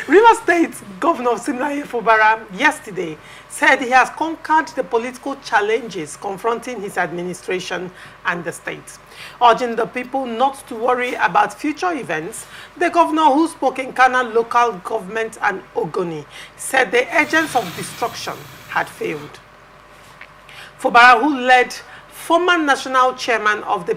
Rivers State Governor Siminialayi Fubara yesterday said he has conquered the political challenges confronting his administration and the state. Urging the people not to worry about future events, the governor, who spoke in Kana local government and Ogoni, said the agents of destruction had failed. Fubara, who led former national chairman of the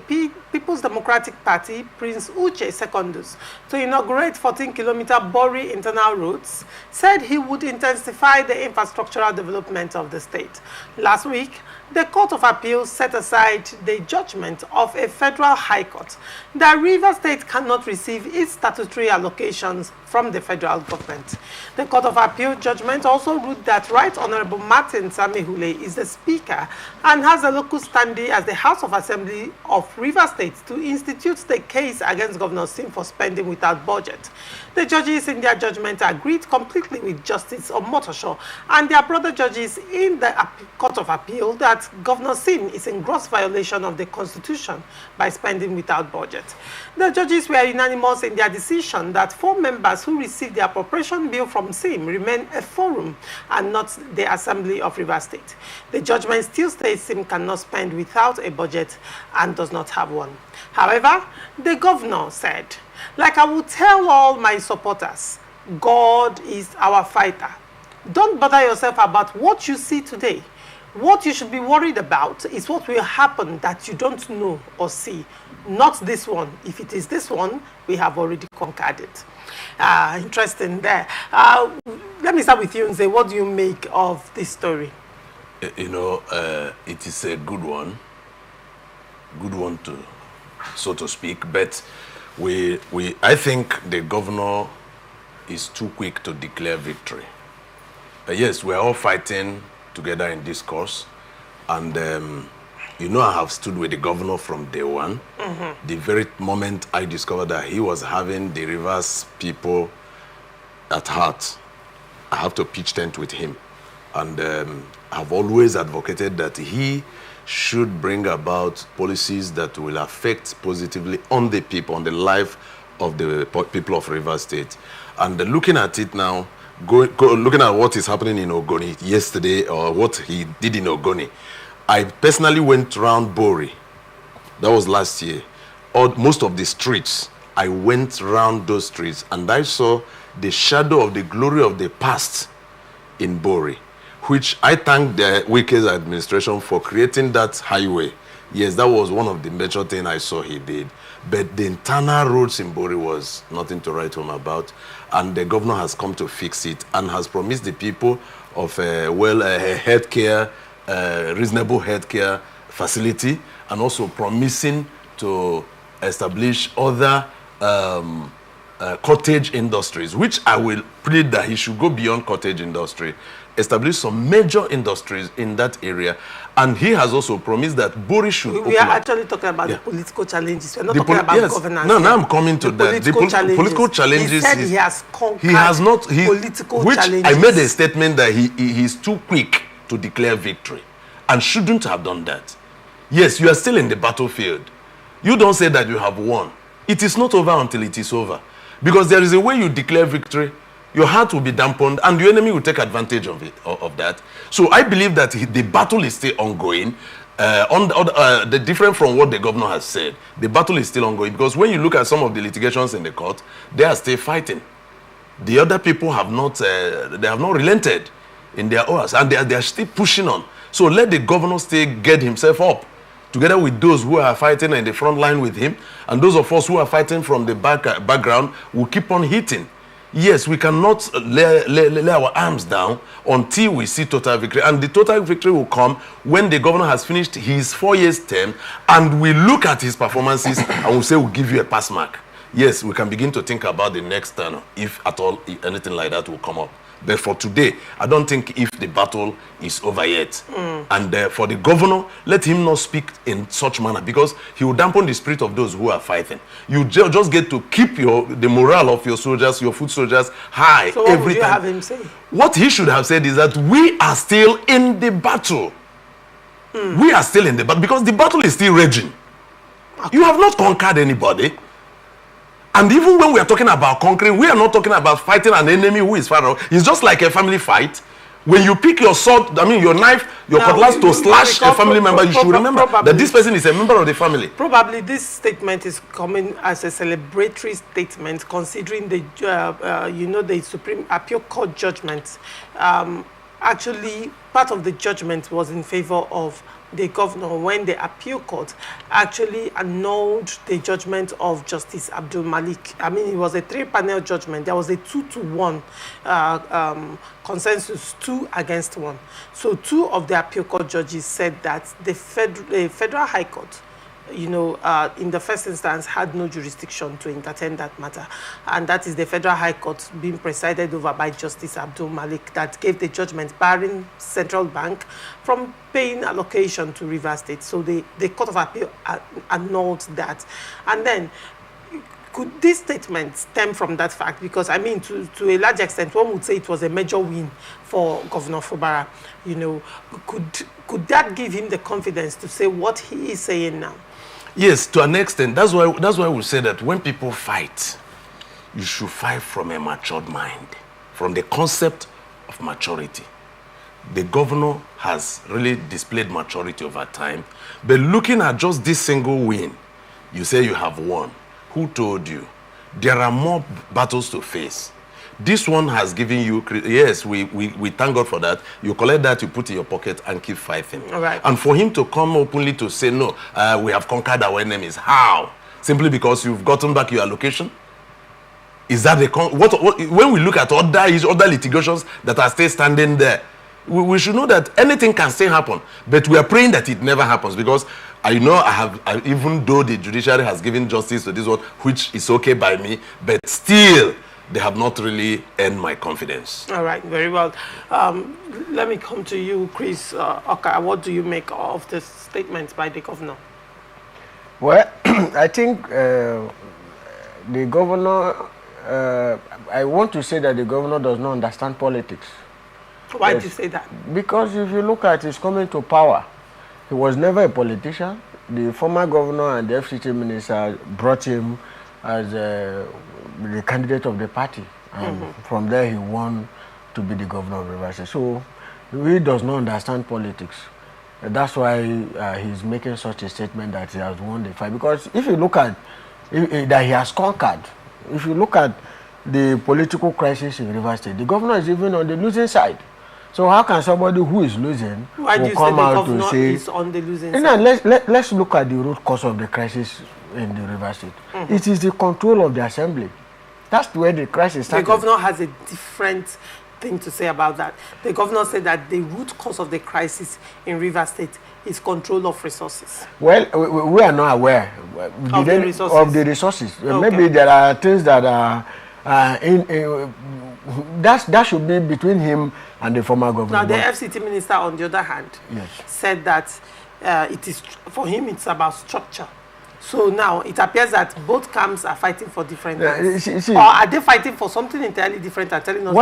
People's Democratic Party, Prince Uche Secondus, to inaugurate 14-kilometer Bori internal roads, said he would intensify the infrastructural development of the state. Last week, the Court of Appeal set aside the judgment of a federal high court that Rivers State cannot receive its statutory allocations from the federal government. The Court of Appeal judgment also ruled that Right Honorable Martin Samihule is the Speaker and has a local standing as the House of Assembly of Rivers State to institute the case against Governor Sim for spending without budget. The judges in their judgment agreed completely with Justice Omotosho and their brother judges in the Court of Appeal that Governor Sim is in gross violation of the Constitution by spending without budget. The judges were unanimous in their decision that 4 members who received the appropriation bill from Sim remain a forum and not the Assembly of Rivers State. The judgment still states Sim cannot spend without a budget and does not have one. However, the governor said, "Like I will tell all my supporters, God is our fighter. Don't bother yourself about what you see today. What you should be worried about is what will happen that you don't know or see. Not this one. If it is this one, we have already conquered it." Interesting there. Let me start with you and say, what do you make of this story? You know, it is a good one to, so to speak, but I think the governor is too quick to declare victory. Yes, we're all fighting together in this cause, and you know, I have stood with the governor from day one. The very moment I discovered that he was having the Rivers people at heart, I have to pitch tent with him, and I've always advocated that he should bring about policies that will affect positively on the people, on the life of the people of Rivers State. And looking at it now, looking at what is happening in Ogoni yesterday, or what he did in Ogoni, I personally went around Bori. That was last year. Most of the streets, I went around those streets and I saw the shadow of the glory of the past in Bori, which I thank the Wike's administration for creating that highway. Yes, that was one of the major things I saw he did. But the internal roads in Bori was nothing to write home about. And the governor has come to fix it and has promised the people of healthcare, reasonable healthcare facility, and also promising to establish other cottage industries, which I will plead that he should go beyond cottage industry, establish some major industries in that area. And he has also promised that Bori should open up. We are actually talking about the political challenges. We're not talking about governance. No, now I'm coming to that. The political challenges. He said he has conquered political challenges. I made a statement that he's too quick to declare victory and shouldn't have done that. Yes, you are still in the battlefield. You don't say that you have won. It is not over until it is over. Because there is a way you declare victory, your heart will be dampened, and the enemy will take advantage of it, of that. So I believe that the battle is still ongoing. The different from what the governor has said, the battle is still ongoing, because when you look at some of the litigations in the court, they are still fighting. The other people have not, they have not relented in their hours, and they are still pushing on. So let the governor still get himself up, together with those who are fighting in the front line with him, and those of us who are fighting from the background will keep on hitting. Yes, we cannot lay our arms down until we see total victory. And the total victory will come when the governor has finished his 4 years term and we look at his performances and we'll say we'll give you a pass mark. Yes, we can begin to think about the next turn, if at all anything like that will come up. But for today, I don't think if the battle is over yet. And for the governor, let him not speak in such manner, because he will dampen the spirit of those who are fighting. You just get to keep the morale of your soldiers, your foot soldiers, high. So what would you have him say? What he should have said is that we are still in the battle. We are still in the battle, because the battle is still raging. Okay. You have not conquered anybody. And even when we are talking about conquering, we are not talking about fighting an enemy who is far off. It's just like a family fight. When you pick your sword, I mean your knife, your cutlass to slash a family member, you should remember that this person is a member of the family. Probably this statement is coming as a celebratory statement, considering the, the Supreme Appeal Court judgment. Actually, part of the judgment was in favor of the governor when the appeal court actually annulled the judgment of Justice Abdul Malik. I mean, it was a 3-panel judgment. There was a 2-to-1 consensus, 2 against 1. So 2 of the appeal court judges said that the Federal High Court, in the first instance, had no jurisdiction to entertain that matter. And that is the Federal High Court being presided over by Justice Abdul Malik that gave the judgment barring Central Bank from paying allocation to Rivers State. So the Court of Appeal annulled that. And then, could this statement stem from that fact? Because, I mean, to a large extent, one would say it was a major win for Governor Fubara. Could that give him the confidence to say what he is saying now? Yes, to an extent. That's why we say that when people fight, you should fight from a matured mind, from the concept of maturity. The governor has really displayed maturity over time. But looking at just this single win, you say you have won. Who told you? There are more battles to face. This one has given you, yes, we thank God for that. You collect that, you put in your pocket and keep fighting. All right. And for him to come openly to say, no, we have conquered our enemies. How? Simply because you've gotten back your allocation? Is that when we look at other litigations that are still standing there, we should know that anything can still happen. But we are praying that it never happens, because I know even though the judiciary has given justice to this one, which is okay by me, but still, they have not really earned my confidence. All right, very well. Let me come to you, Chris Oka. What do you make of the statement by the governor? Well, I think the governor, I want to say that the governor does not understand politics. Why do you say that? Because if you look at his coming to power, he was never a politician. The former governor and the FCT minister brought him as the candidate of the party, and from there he won to be the governor of Rivers State. So he does not understand politics. That's why he's making such a statement that he has won the fight. Because if you look at that he has conquered, if you look at the political crisis in Rivers State, the governor is even on the losing side. So how can somebody who is losing will come out to say is on the losing side? Let's look at the root cause of the crisis in the Rivers State. It is the control of the assembly. That's where the crisis started. The governor has a different thing to say about that. The governor said that the root cause of the crisis in Rivers State is control of resources. Well, we are not aware of the resources. Okay. Maybe there are things that are that should be between him and the former governor. Now, the FCT minister, on the other hand, said that it is, for him, it's about structure. So now it appears that both camps are fighting for different things. Or are they fighting for something entirely different and telling us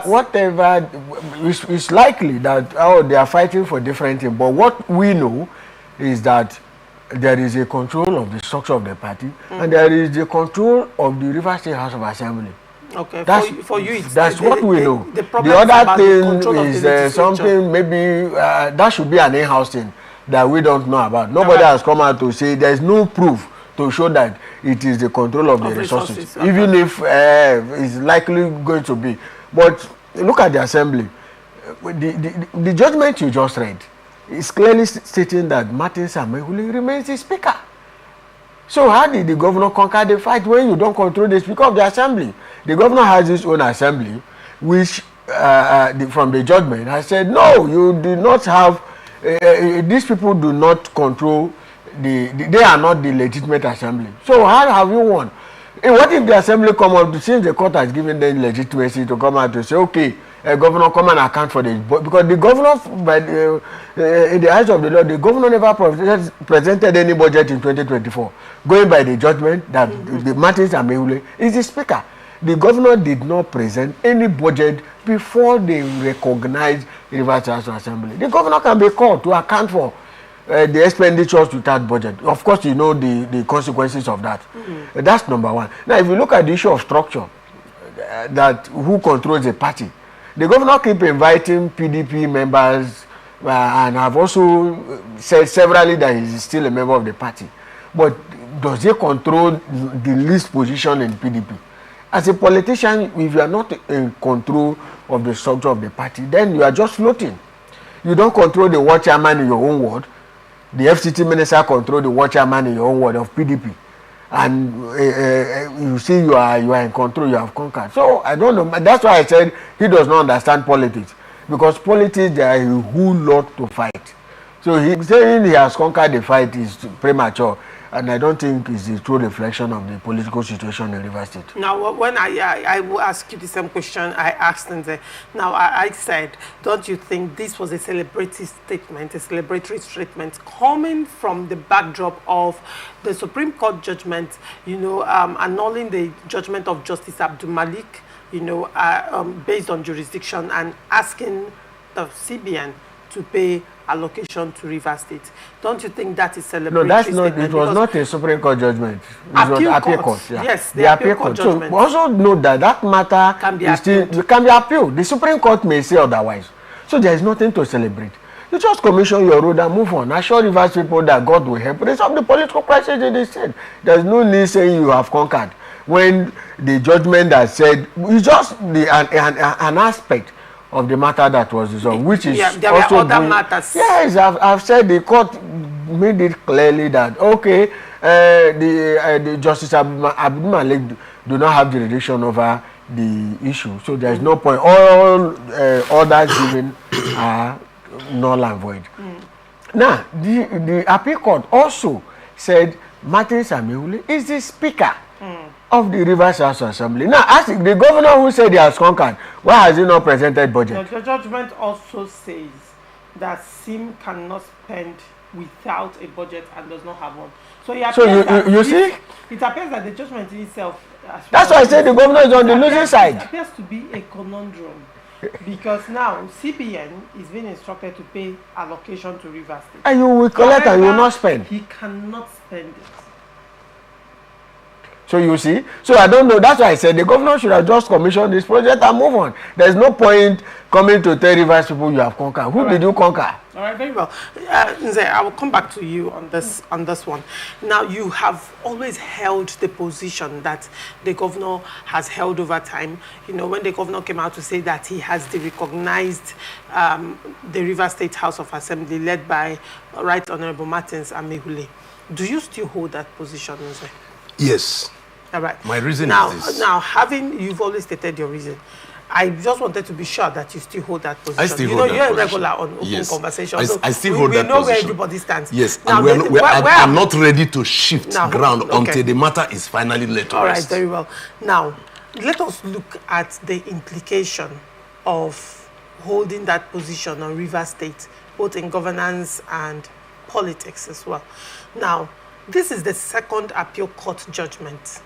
whatever it's likely that they are fighting for different things. But what we know is that there is a control of the structure of the party, and there is the control of the Rivers State House of Assembly. Okay, for you, that's what we know. The other thing is something maybe that should be an in-house thing that we don't know about. Nobody has come out to say there is no proof to show that it is the control of the resources. Okay. Even if it's likely going to be. But look at the assembly. The judgment you just read is clearly stating that Martin Samehuli remains the speaker. So how did the governor conquer the fight when you don't control the speaker of the assembly? The governor has his own assembly, which from the judgment has said, no, you do not have, these people do not control, they are not the legitimate assembly. So how have you won? And what if the assembly come up, since the court has given them legitimacy to come out to say, okay, governor, come and account for this? Because the governor, in the eyes of the law, the governor never presented any budget in 2024. Going by the judgment that the Martin Samehuli is the speaker. The governor did not present any budget before they recognized the Rivers State Assembly. The governor can be called to account for the expenditures without budget. Of course, you know the consequences of that. That's number one. Now, if you look at the issue of structure, that who controls the party, the governor keep inviting PDP members, and I've also said severally that he's still a member of the party. But does he control the least position in PDP? As a politician, if you are not in control of the structure of the party, then you are just floating. You don't control the ward chairman in your own ward. The FCT minister control the ward chairman in your own ward of PDP. And you see you are in control, you have conquered. So I don't know. That's why I said he does not understand politics. Because politics, there are a whole lot to fight. So he saying he has conquered the fight is premature. And I don't think it's a true reflection of the political situation in Rivers State. Now, when I will ask you the same question I asked him there. Now, I said, don't you think this was a celebratory statement coming from the backdrop of the Supreme Court judgment, you know, annulling the judgment of Justice Abdul Malik, you know, based on jurisdiction, and asking the CBN to pay allocation to Rivers State? Don't you think that is celebratory? No, that's not. It was not a Supreme Court judgment. It was appeal court. Yeah. Yes, the appeal court judgment. So also note that matter can be appealed. The Supreme Court may say otherwise. So there is nothing to celebrate. You just commission your road and move on. Assure Rivers people that God will help resolve the political crisis in the state. There is no need saying you have conquered when the judgment that said it's just an aspect of the matter that was resolved, which is there also were other matters. Yes, I've said the court made it clearly that okay, the Justice Abdul Malik do not have jurisdiction over the issue, so there is no point. All orders given are null and void. Now, the appeal court also said Martin Samiule is the speaker of the Rivers House Assembly. Now, as the governor who said he has conquered, why has he not presented budget? The judgment also says that SIM cannot spend without a budget and does not have one. So you see? It appears that the judgment in itself... That's why I said the governor is on the losing side. It appears to be a conundrum. Because now CBN is being instructed to pay allocation to Rivers State. And you will collect and you will not spend. He cannot spend it. So you see, so I don't know. That's why I said the governor should have just commissioned this project and move on. There's no point coming to tell Rivers people you have conquered. Who did you conquer? All right, very well. Nze, I will come back to you on this one. Now, you have always held the position that the governor has held over time. You know, when the governor came out to say that he has recognized the Rivers State House of Assembly led by Right Honorable Martins Amehule. Do you still hold that position, Nze? Yes. All right. My reason is this. Now, you've always stated your reason. I just wanted to be sure that you still hold that position. I still hold that position. You're a regular on open conversation. I still hold that position. We know where everybody stands. Yes, now, and I'm not ready to shift ground until the matter is finally laid to rest. All right, very well. Now, let us look at the implication of holding that position on Rivers State, both in governance and politics as well. Now, this is the second appeal court judgment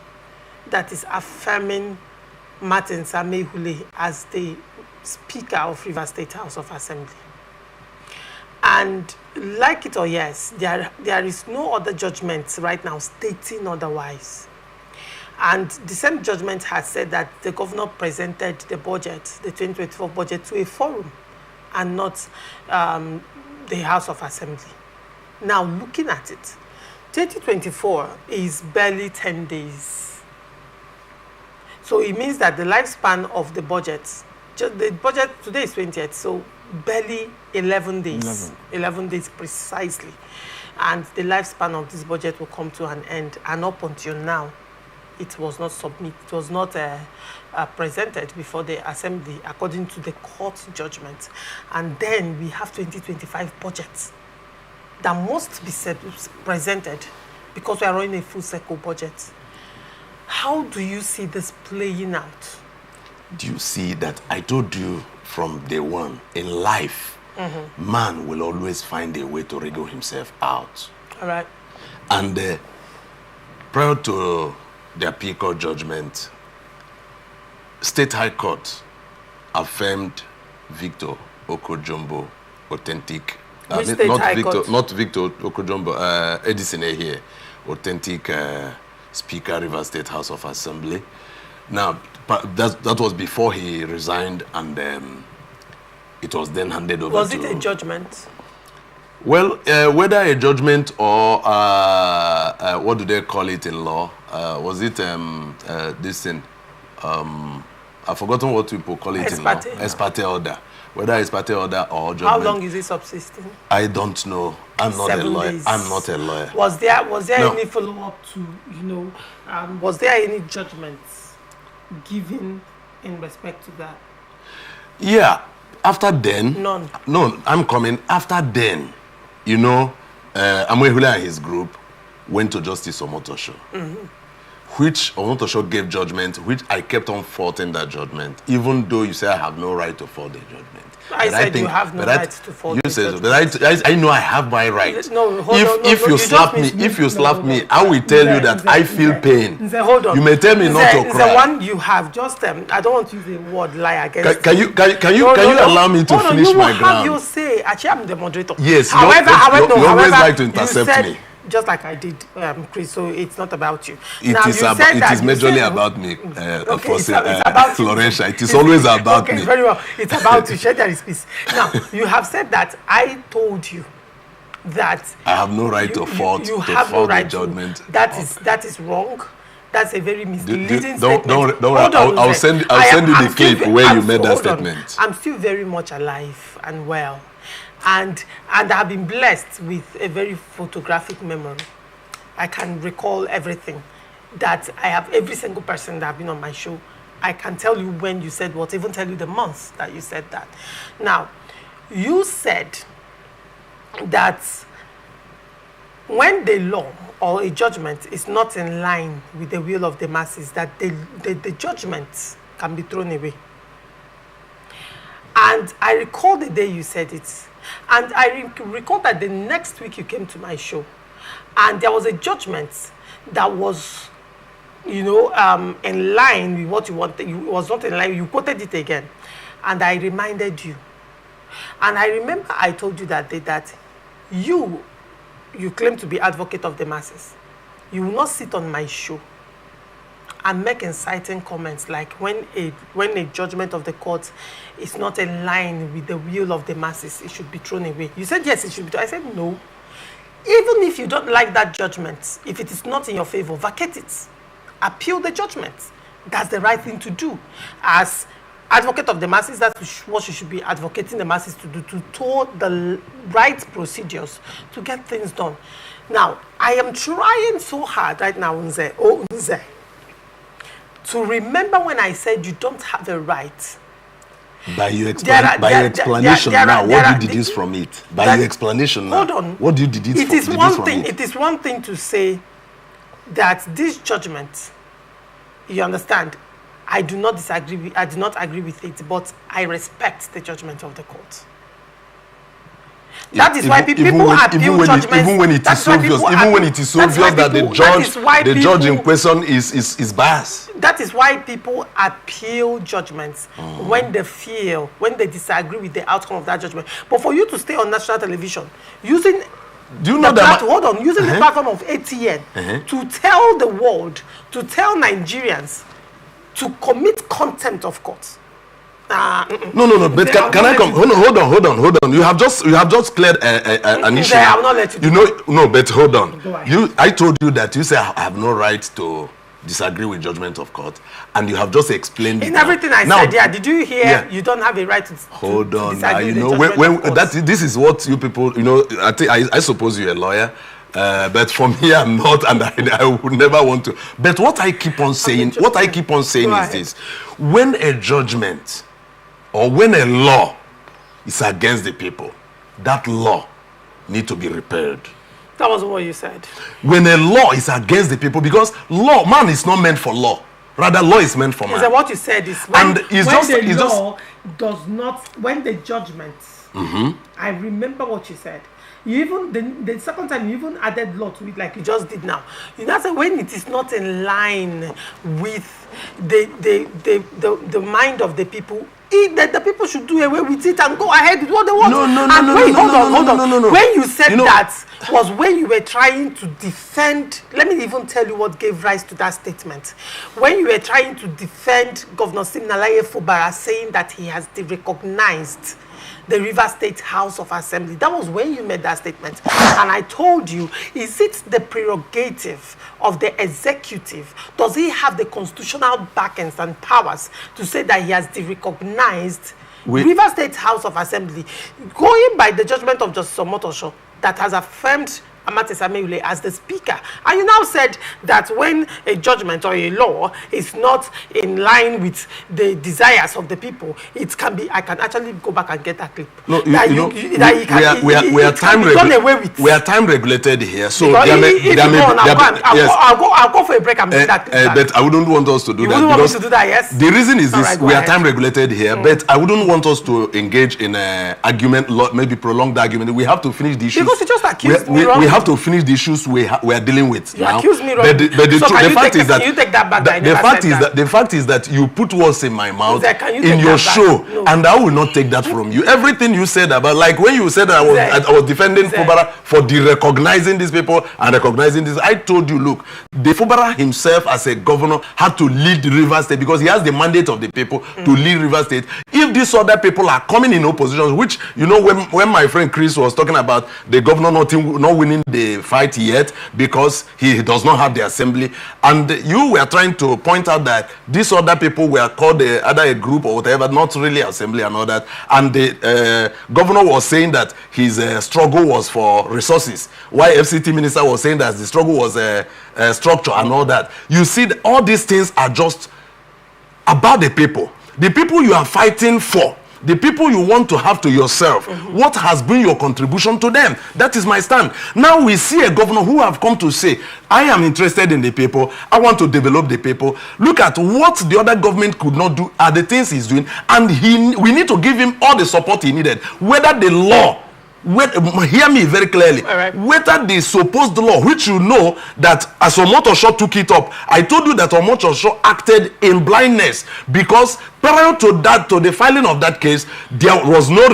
that is affirming Martin Amehule as the Speaker of Rivers State House of Assembly. And like it or yes, there is no other judgment right now stating otherwise. And the same judgment has said that the governor presented the budget, the 2024 budget, to a forum and not the House of Assembly. Now, looking at it, 2024 is barely 10 days. So it means that the lifespan of the budget, the budget today is 20th, so barely 11 days. 11 days precisely. And the lifespan of this budget will come to an end. And up until now, it was not submitted, it was not presented before the Assembly according to the court judgment. And then we have 2025 budgets that must be presented because we are running a full circle budget. How do you see this playing out? Do you see that I told you from day one, in life, man will always find a way to wriggle himself out. All right. And prior to the appeal court judgment, State High Court affirmed Victor Okojumbo authentic Which state high court? Not Victor Okojombo, Edison here, authentic Speaker, Rivers State House of Assembly. Now, that was before he resigned, and it was then handed over to... Was it a judgment? Well, whether a judgment or what do they call it in law? Was it this thing? I've forgotten what people call it in law. Ex parte order. Whether it's parte order or judgment. How long is it subsisting? I don't know. I'm not 7 a lawyer. days. I'm not a lawyer. Was there No. any follow-up to, was there any judgments given in respect to that? Yeah. After then... None. No, I'm coming. After then, Amwehula and his group went to Justice Omotosho. Which Omotosho gave judgment, which I kept on faulting that judgment, even though you say I have no right to fault the judgment. I said you have no right to fault the judgment. But I know I have my right. No, if you slap me, I will tell you that I feel pain. Hold on. You may tell me not to cry. The one you have just, I don't want to use the word lie against Can you allow me to finish my ground? You will say, actually, I'm the moderator. Yes, however, you always like to intercept me. Just like I did, Chris, so it's not about you. It is majorly about me, Florencia. It is always about me. Very well. It's about you. Share that is peace. Now, you have said that I told you that I have no right to fault the judgment. That is wrong. That's a very misleading statement. Don't worry. I'll send you the clip where you made that statement. I'm still very much alive and well. And I've been blessed with a very photographic memory. I can recall everything. That I have every single person that have been on my show. I can tell you when you said what, even tell you the month that you said that. Now, you said that when the law or a judgment is not in line with the will of the masses, that the judgment can be thrown away. And I recall the day you said it. And I recall that the next week you came to my show, and there was a judgment that was, in line with what you wanted. It was not in line. You quoted it again, and I reminded you. And I remember I told you that day that you claim to be advocate of the masses. You will not sit on my show and make inciting comments like when a judgment of the court is not in line with the will of the masses, it should be thrown away. You said yes, it should be thrown. I said no. Even if you don't like that judgment, if it is not in your favor, vacate it. Appeal the judgment. That's the right thing to do. As advocate of the masses, that's what you should be advocating the masses to do, to follow the right procedures to get things done. Now, I am trying so hard right now, Nze, to remember when I said you don't have a right. By your explanation now, what do you deduce from it? By your explanation now, hold on. What do you deduce from it? It is one thing to say that this judgment, you understand, I do not agree with it, but I respect the judgment of the court. That is why people appeal judgments. Even when it is so obvious that the judge in question is biased. That is why people appeal judgments when they disagree with the outcome of that judgment. But for you to stay on national television using the platform of ATN to tell the world, to tell Nigerians to commit contempt of court. No. But can I come? Hold on. You have just cleared an issue. I will not let you. No. But hold on. I told you that you say I have no right to disagree with judgment of court, and you have just explained it. In everything I said, yeah. Did you hear? Yeah. You don't have a right to. Hold on. This is what you people. I suppose you're a lawyer. But for me, I'm not, and I would never want to. But what I keep on saying, is this: when a judgment or when a law is against the people, that law need to be repaired. That was what you said. When a law is against the people, because man is not meant for law. Rather, law is meant for man. So what you said is when the judgment. I remember what you said. You even the second time you even added law to it, like you just did now. You now say when it is not in line with the mind of the people, that the people should do away with it and go ahead with what they want. Hold on. When you said that was when you were trying to defend. Let me even tell you what gave rise to that statement. When you were trying to defend Governor Siminialayi Fubara, saying that he has recognized the Rivers State House of Assembly. That was when you made that statement. And I told you, is it the prerogative of the executive? Does he have the constitutional backings and powers to say that he has recognized Rivers State House of Assembly, going by the judgment of Justice Omotosho that has affirmed Amatese Ameule as the speaker? And you now said that when a judgment or a law is not in line with the desires of the people, it can be, I can actually go back and get that clip. No, we are time regulated here, so I'll go for a break and bring that clip but I wouldn't want us to do that. You wouldn't want me to do that, yes? The reason is this: we are time regulated here, but I wouldn't want us to engage in an argument, maybe prolonged argument. We have to finish the issues. Because you just accused me wrong. We have to finish the issues we are dealing with you now. Accuse me wrong. But the fact is that you take that back. The fact is that you put words in my mouth in your show, and I will not take that from you. Everything you said about, like when you said I was defending Fubara for recognizing these people and recognizing this, I told you, look, the Fubara himself as a governor had to lead Rivers State because he has the mandate of the people to lead Rivers State. If these other people are coming in opposition, which you know when my friend Chris was talking about the governor not winning the fight yet because he does not have the assembly, and you were trying to point out that these other people were called either a group or whatever, not really assembly and all that, and the governor was saying that his struggle was for resources, while FCT minister was saying that the struggle was structure and all that. You see, all these things are just about the people you are fighting for, the people you want to have to yourself. What has been your contribution to them? That is my stand. Now we see a governor who have come to say, I am interested in the people, I want to develop the people. Look at what the other government could not do, are the things he's doing, and we need to give him all the support he needed. Whether the law, hear me very clearly, whether the supposed law, which you know that as Omotosho took it up, I told you that Omotosho acted in blindness because prior to that, to the filing of that case, there was no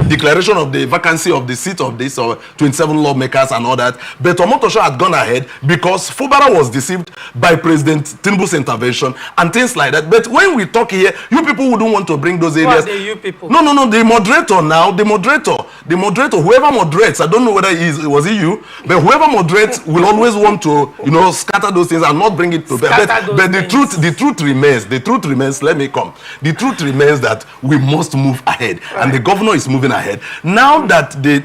declaration of the vacancy of the seat of these 27 lawmakers and all that. But Omotosho had gone ahead because Fubara was deceived by President Tinubu's intervention and things like that. But when we talk here, you people wouldn't want to bring those areas. What are you people? No, the moderator now, the moderator, whoever moderates, I don't know whether was it you, but whoever moderates will always want to, scatter those things and not bring it to bear. But the truth remains, let me come. The truth remains that we must move ahead, and the governor is moving ahead. Now that the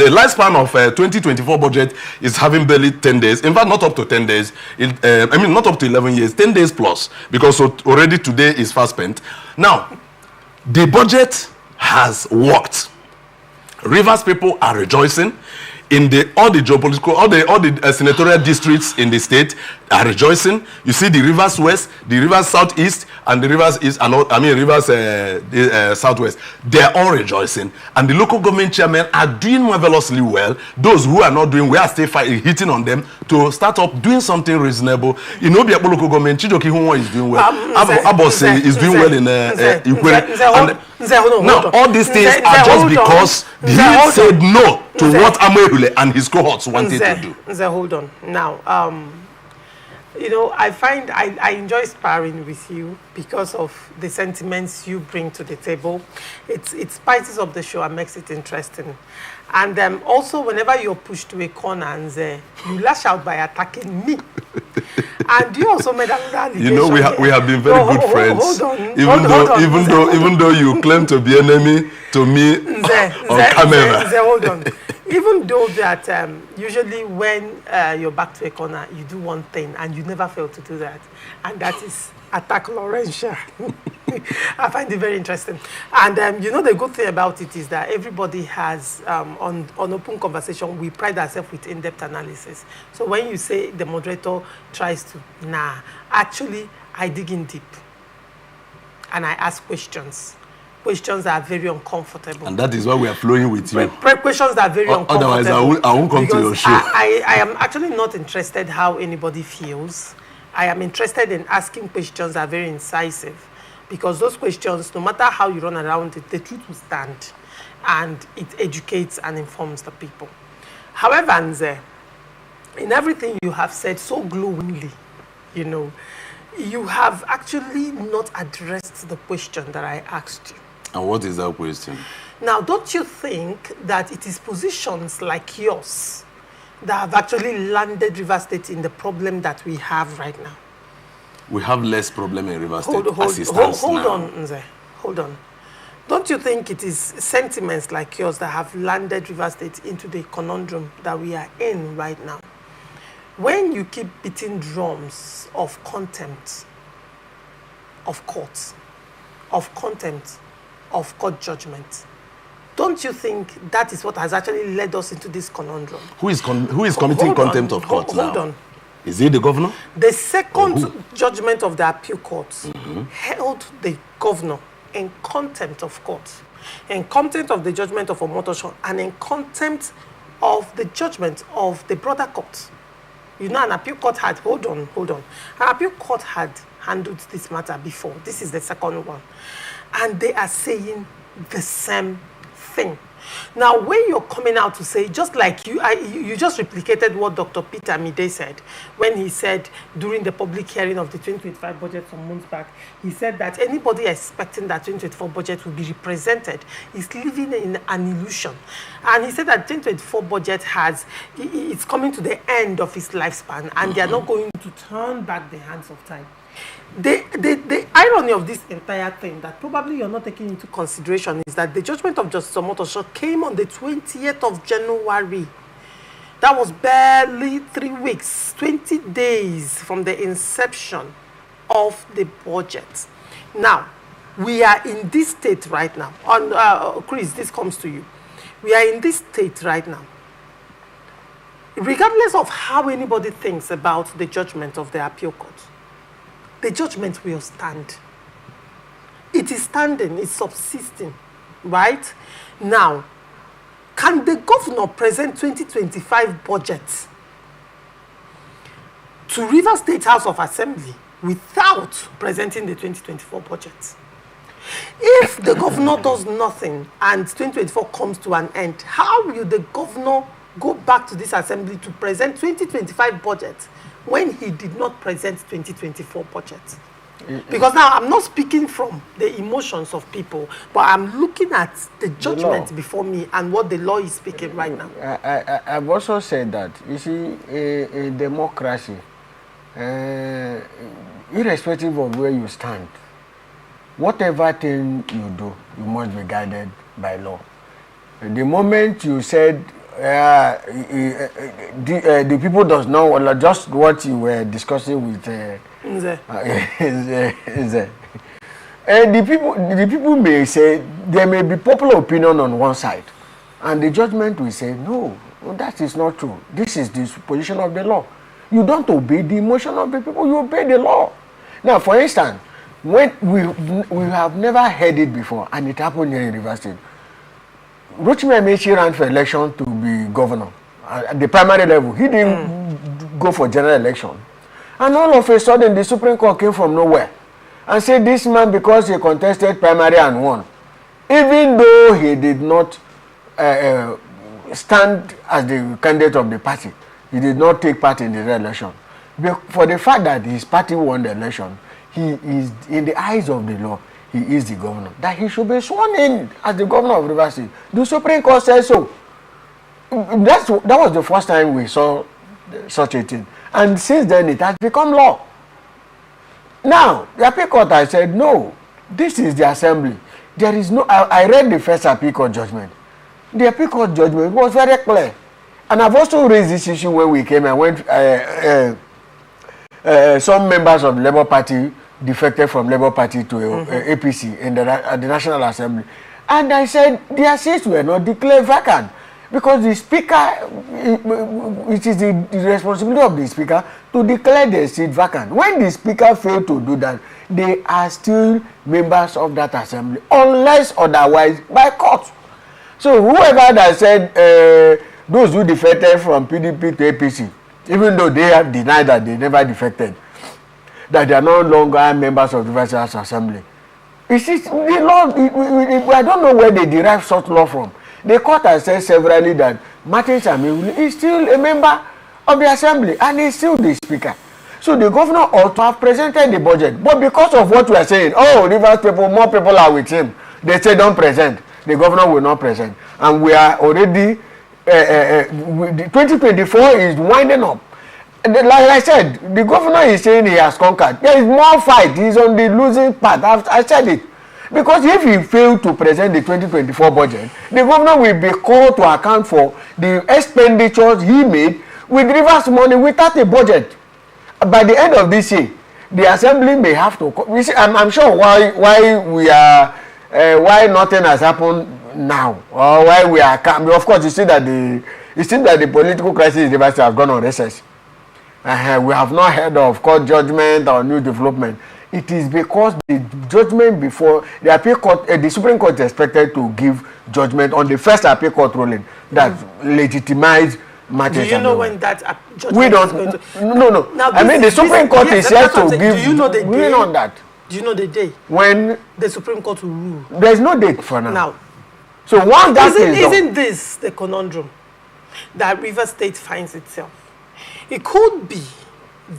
lifespan of 2024 budget is having barely 10 days, in fact, not up to 10 days, not up to 11 years, 10 days plus, because already today is fast spent. Now, the budget has worked. Rivers people are rejoicing. In all the geopolitical, all the senatorial districts in the state are rejoicing. You see the Rivers West, the Rivers Southeast, and the Rivers East, and Rivers Southwest. They are all rejoicing, and the local government chairmen are doing marvelously well. Those who are not doing, we are still hitting on them to start up doing something reasonable. In Obiakpo local government, Chijoki Hunwa is doing well. Abose is doing well in Ikwere. Now, all these things are just because he said no to what Ameule and his cohorts wanted to do. Hold on. Now, I find I enjoy sparring with you because of the sentiments you bring to the table. It spices up the show and makes it interesting. And also, whenever you're pushed to a corner and you lash out by attacking me. And you also made another allegation. We have been very good friends. Hold on. Even though you claim to be enemy to me on camera. Hold on. Even though that usually when you're back to a corner, you do one thing and you never fail to do that. And that is attack Laurentia. I find it very interesting. And the good thing about it is that everybody has, on open conversation, we pride ourselves with in-depth analysis. So when you say the moderator tries to, actually, I dig in deep. And I ask questions. questions that are very uncomfortable. And that is why we are flowing with you. Questions that are very uncomfortable. Otherwise, I won't come to your show. I am actually not interested how anybody feels. I am interested in asking questions that are very incisive. Because those questions, no matter how you run around it, the truth will stand. And it educates and informs the people. However, Nze, in everything you have said so glowingly, you know, you have actually not addressed the question that I asked you. And what is that question? Now, don't you think that it is positions like yours that have actually landed Rivers State in the problem that we have right now? We have less problem in Rivers State as it stands now. Hold on, Nze. Hold on. Don't you think it is sentiments like yours that have landed Rivers State into the conundrum that we are in right now? When you keep beating drums of contempt of courts, of contempt of court judgment, don't you think that is what has actually led us into this conundrum? Who is committing contempt of court now? Hold on. Is it the governor? The second judgment of the appeal court held the governor in contempt of court, in contempt of the judgment of Omotosho, and in contempt of the judgment of the brother court. You know, an appeal court had, hold on. An appeal court had handled this matter before. This is the second one. And they are saying the same thing. Now, when you're coming out to say, just like you just replicated what Dr. Peter Mide said when he said during the public hearing of the 2025 budget some months back, he said that anybody expecting that 2024 budget will be represented is living in an illusion. And he said that 2024 budget it's coming to the end of its lifespan and they are not going to turn back the hands of time. The irony of this entire thing that probably you're not taking into consideration is that the judgment of Justice Omotosho came on the 20th of January. That was barely 3 weeks, 20 days from the inception of the budget. Now, we are in this state right now. Chris, this comes to you. We are in this state right now. Regardless of how anybody thinks about the judgment of the appeal court, the judgment will stand. It is standing, it's subsisting, right? Now, can the governor present 2025 budget to Rivers State House of Assembly without presenting the 2024 budget? If the governor does nothing and 2024 comes to an end, how will the governor go back to this assembly to present 2025 budget when he did not present 2024 budget? Because now I'm not speaking from the emotions of people, but I'm looking at the judgment before me and what the law is speaking right now. I've also said that, you see, a democracy, irrespective of where you stand, whatever thing you do, you must be guided by law. The moment you said the people does not want, just what you were discussing with the people may say there may be popular opinion on one side, and the judgment will say no, that is not true. This is the position of the law. You don't obey the emotion of the people, you obey the law. Now, for instance, when we have never heard it before, and it happened here in Rivers State. Rotimi Amaechi ran for election to be governor at the primary level. He didn't go for general election. And all of a sudden, the Supreme Court came from nowhere and said this man, because he contested primary and won, even though he did not stand as the candidate of the party, he did not take part in the election. But for the fact that his party won the election, he is, in the eyes of the law, he is the governor, that he should be sworn in as the governor of Rivers State. The Supreme Court said so. That was the first time we saw such a thing. And since then, it has become law. Now, the appeal court has said, no, this is the assembly. There is no, I read the first appeal court judgment. The appeal court judgment was very clear. And I've also raised this issue when we came and went, some members of the Labour Party defected from Labour Party to APC at the National Assembly. And I said their seats were not declared vacant because the Speaker, it is the responsibility of the Speaker to declare the seat vacant. When the Speaker failed to do that, they are still members of that assembly, unless otherwise by court. So whoever that said those who defected from PDP to APC, even though they have denied that they never defected, that they are no longer members of the Vice Assembly. It's the law. I don't know where they derive such law from. The court has said severally that Martin Samewule is still a member of the assembly and is still the speaker. So the governor ought to have presented the budget. But because of what we are saying, oh, Rivers people, more people are with him. They say don't present. The governor will not present. And we are already, 2024 is winding up. Like I said, the governor is saying he has conquered. There is more fight. He's on the losing part. I said it. Because if he failed to present the 2024 budget, the governor will be called to account for the expenditures he made with Rivers money without a budget. By the end of this year, the assembly may have to. You see, I'm sure why we are why nothing has happened now, or why we are. Of course, you see that the political crisis in Rivers has gone on recess. We have not heard of court judgment or new development. It is because the judgment before the appeal court, the Supreme Court is expected to give judgment on the first appeal court ruling that legitimized matters. Do you know when that judgment we don't, is going to? No. Now, I mean, the Supreme Court is yet to give. Do you know the day? On that. Do you know the day when the Supreme Court will rule? There is no date for now. Now, so once that isn't this the conundrum that Rivers State finds itself? It could be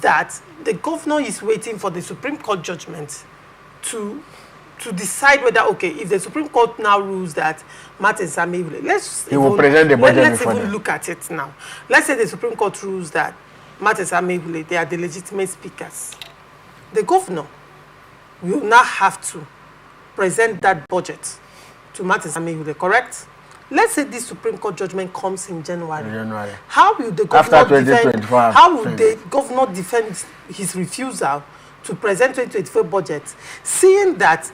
that the governor is waiting for the Supreme Court judgment to decide whether, okay, if the Supreme Court now rules that Martin Samewule, let's even look at it now. Let's say the Supreme Court rules that Martin Samewule, they are the legitimate speakers. The governor will now have to present that budget to Martin Samewule, correct? Let's say this Supreme Court judgment comes in January. How will the governor defend his refusal to present 2024 budget, seeing that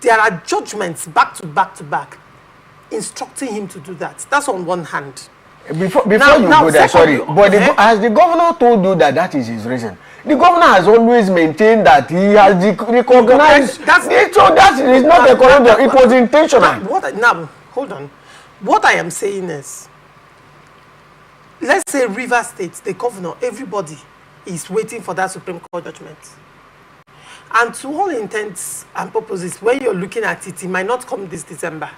there are judgments back to back instructing him to do that? That's on one hand. Before you go there, sorry, but has the governor told you that is his reason? The governor has always maintained that he has recognized. So that is not a corruption. It was intentional. Hold on. What I am saying is, let's say Rivers State, the governor, everybody is waiting for that Supreme Court judgment. And to all intents and purposes, when you're looking at it, it might not come this December.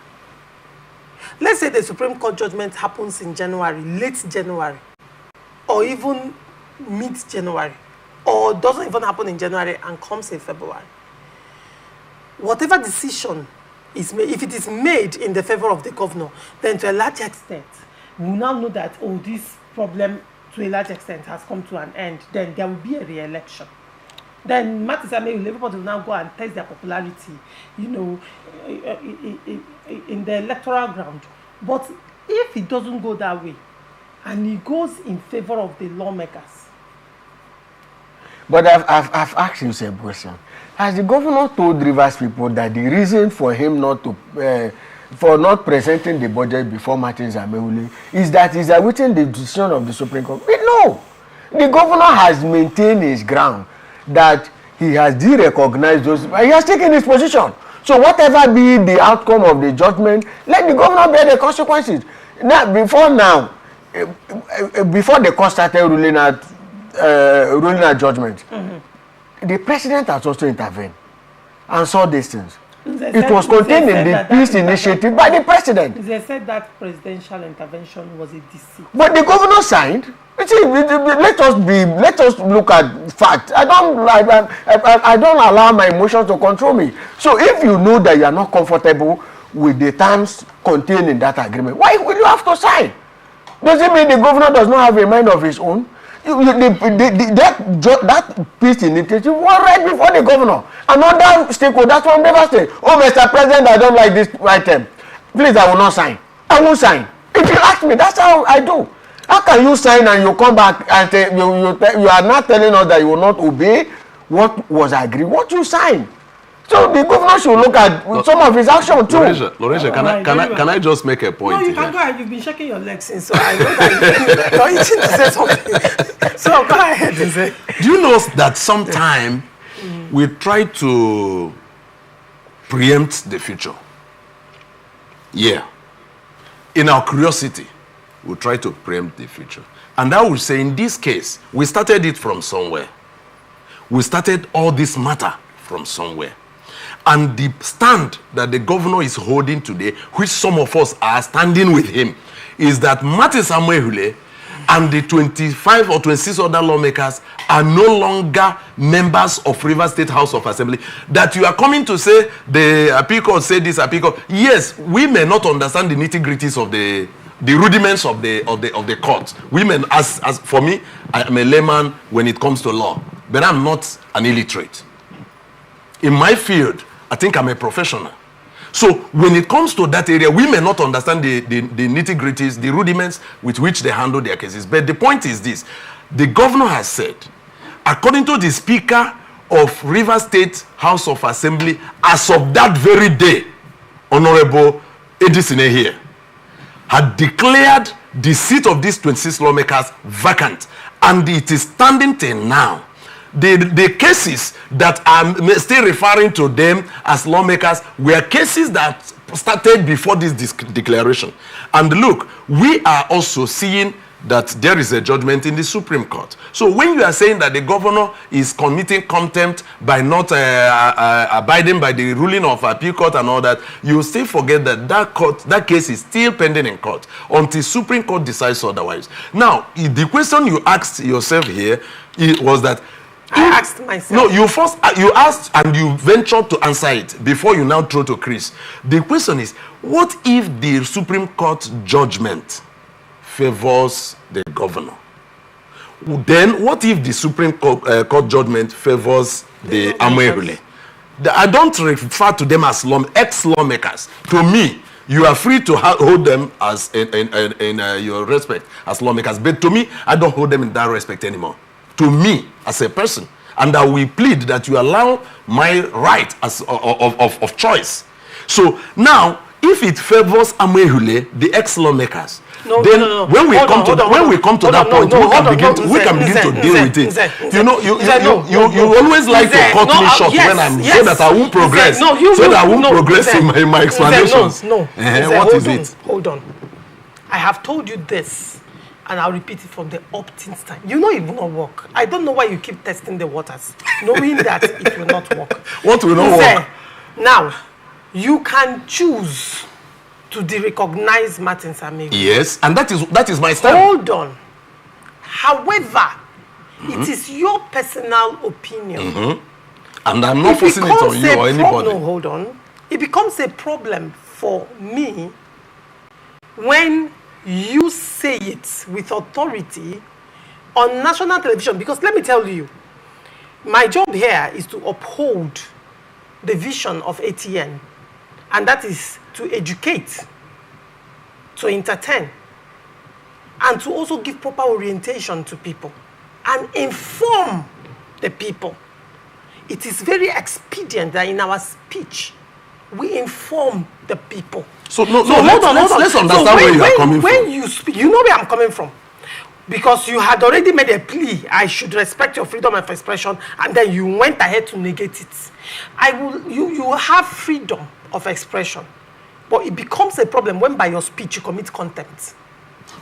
Let's say the Supreme Court judgment happens in January, late January, or even mid-January, or doesn't even happen in January and comes in February. Whatever decision is made, if it is made in the favor of the governor, then to a large extent, we will now know that, oh, this problem to a large extent has come to an end. Then there will be a re-election. Then Martin Samewule, everybody will now go and test their popularity, in the electoral ground. But if it doesn't go that way, and it goes in favor of the lawmakers. But I've asked you a question. Has the governor told Rivers people that the reason for him not to for not presenting the budget before Martin Samewule is that he's awaiting the decision of the Supreme Court? No. The governor has maintained his ground that he has de-recognized those. He has taken his position. So whatever be the outcome of the judgment, let the governor bear the consequences. Now, before the court started ruling out judgment, the president has also intervened and saw these things. It was contained in the peace initiative by the president. They said that presidential intervention was a deceit. But the governor signed. You see, let us look at facts. I don't allow my emotions to control me. So if you know that you are not comfortable with the terms contained in that agreement, why will you have to sign? Does it mean the governor does not have a mind of his own? That peace initiative was right before the governor. Another stakeholder from Rivers State. Oh, Mr. President, I don't like this item. Please, I will not sign. I won't sign. If you ask me, that's how I do. How can you sign and you come back and say, you are not telling us that you will not obey what was agreed, what you signed? So the governor should look at some of his action too. Lorenzo, can I just make a point? No, you can go ahead. You've been shaking your legs since, so I know that you're itching to say something. So go ahead and say. Do you know that sometime we try to preempt the future. Yeah. In our curiosity, we try to preempt the future. And I would say in this case, we started it from somewhere. We started all this matter from somewhere. And the stand that the governor is holding today, which some of us are standing with him, is that Martin Samuel and the 25 or 26 other lawmakers are no longer members of Rivers State House of Assembly. That you are coming to say the appeal court said this appeal court. Yes, we may not understand the nitty-gritties of the rudiments of the court. Women, as for me, I am a layman when it comes to law, but I'm not an illiterate. In my field, I think I'm a professional. So when it comes to that area, we may not understand the nitty-gritties, the rudiments with which they handle their cases. But the point is this: the governor has said, according to the Speaker of Rivers State House of Assembly, as of that very day, Honorable Edison here had declared the seat of these 26 lawmakers vacant, and it is standing till now. The cases that I'm still referring to them as lawmakers were cases that started before this declaration. And look, we are also seeing that there is a judgment in the Supreme Court. So when you are saying that the governor is committing contempt by not abiding by the ruling of appeal court and all that, you still forget that that case is still pending in court until Supreme Court decides otherwise. Now, the question you asked yourself here was that I asked myself. No, you asked and you ventured to answer it before you now throw to Chris. The question is, what if the Supreme Court judgment favors the governor? Then what if the Supreme Court judgment favors the Amoerule? I don't refer to them as ex-lawmakers. To me, you are free to hold them as in your respect as lawmakers. But to me, I don't hold them in that respect anymore. To me, as a person, and I will plead that you allow my right as of choice. So now, if it favors Amoerule, the ex-lawmakers, then when we come to that point, we can begin to deal with it. You know, you always like to cut me short when I'm so that I won't progress. So that I won't progress in my explanations. What is it? Hold on. I have told you this. And I'll repeat it from the opt-in time. You know it will not work. I don't know why you keep testing the waters, knowing that it will not work. What will not work? Now, you can choose to de-recognize Martin Samuel. Yes, and that is my stand. Hold on. However, it is your personal opinion. And I'm not forcing it on you or anybody. No, hold on. It becomes a problem for me when you say it with authority on national television, because let me tell you, my job here is to uphold the vision of ATN, and that is to educate, to entertain, and to also give proper orientation to people and inform the people. It is very expedient that in our speech we inform the people. So let's understand where you are coming from. When you speak, you know where I'm coming from. Because you had already made a plea, I should respect your freedom of expression, and then you went ahead to negate it. You have freedom of expression, but it becomes a problem when by your speech you commit contempt.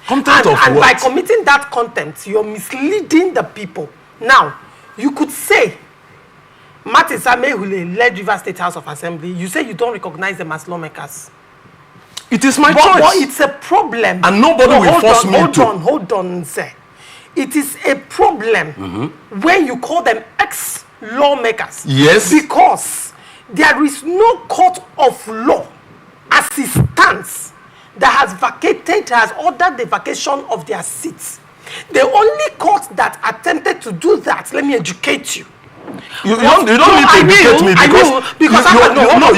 Contempt of what? And by what? committing that contempt, you're misleading the people. Now, you could say, Martin Samuel led Rivers State House of Assembly. You say you don't recognize them as lawmakers. It is my choice. But it's a problem. And nobody will force me to. Hold on, sir. It is a problem when you call them ex-lawmakers. Yes. Because there is no court of law as it stands that has ordered the vacation of their seats. The only court that attempted to do that, let me educate you. You don't need to educate me because